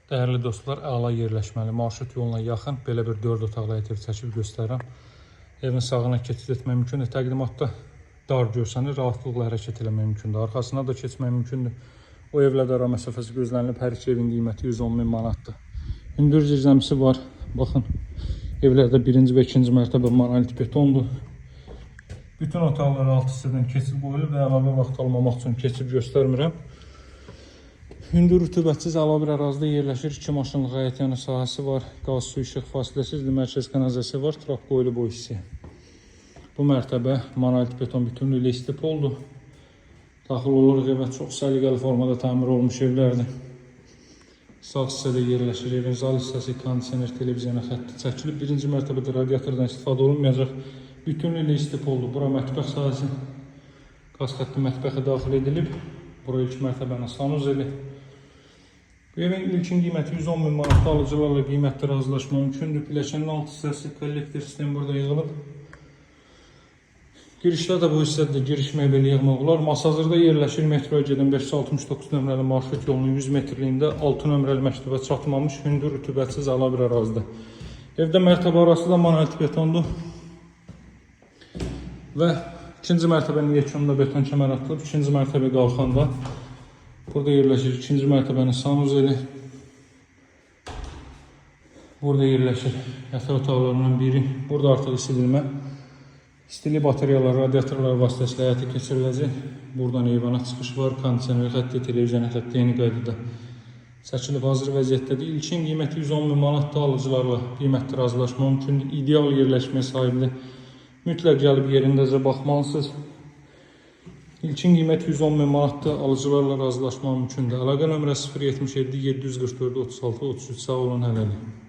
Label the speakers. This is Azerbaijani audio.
Speaker 1: Dəyərli dostlar, əla yerləşməli, marşrut yoluna yaxın belə bir 4 otaqlı ev çəkib göstərirəm. Evin sağına keçid etmək mümkündür. Təqdimatda dar görsənir, rahatlıqla hərəkət etmək mümkündür. Arxasına da keçmək mümkündür. O evlə də ara məsafəsi gözlənilib. Hər iki evin qiyməti 110.000 manatdır. Hündür zirzəmisi var. Baxın, evlərdə birinci və ikinci mərtəbə monolit betondur. Bütün otaqlar alt hissədən keçid qoyulub və əlavə vaxt almamaq üçün keçib göstərmirəm. Hündür rütubətsiz əlavə bir ərazidə yerləşir. 2 maşınlıq həyətyanı sahəsi var. Qaz, su, işıq fasiləsizdir. Mərkəz kanalizasiya var. Trap qoyulub o hissə. Bu mərtəbə monolit beton bütünlüklə istipoldur. Daxil oluruq evə, çox səliqəli formada təmir olmuş evlərdir. Sağ hissədə yerləşir. Evin zal hissəsi kondisioner, televiziyona xətti çəkilib. Birinci mərtəbədə radiatordan istifadə olunmayacaq. Bütünlüklə istipoldur. Bura mətbəx sahəsi. Qaz xətti mətbəxə daxil edilib. Bura ilk mərtəbənin sanuzeli. Bu evin ilkin qiyməti 110.000 manatda, alıcılarla qiymətdə razılaşma mümkündür. Pilləkənin alt hissəsi, kollektor sistemi burada yığılıb. Girişdə də bu hissədə giriş mebeli yığmaq olar. Masazırda yerləşir. Metroya gedən 569 nömrəli marşrut yolunun 100 metrliyində 6 nömrəli məktəbə çatmamış hündür rütubətsiz əla bir ərazidə. Evdə mərtəbə arası da monolit betondur. Və ikinci mərtəbənin yekununda beton kəmər atılıb. İkinci mərtəbə qalxanda burada yerləşir. İkinci mərtəbənin sanuzeli. Burada yerləşir yataq otaqlarından biri. Burada artıq isidilmə. İstilik bateriyalar, radiatorlar vasitəsilə həyata keçiriləcək. Buradan eyvana çıxış var. Kondisioner xətti, televizyon xətti yeni qaydada çəkilib hazır vəziyyətdədir. İlkin qiyməti 110.000 manatda, alıcılarla qiymətdə razılaşma mümkündür. İdeal yerləşməyə sahibdir. Mütləq gəlib yerindəcə baxmalısınız. İlkin qiyməti 110.000 manatda, alıcılarla razılaşma mümkündür. Əlaqə nömrəsi 077 744 36 33. Sağ olun, hələlik.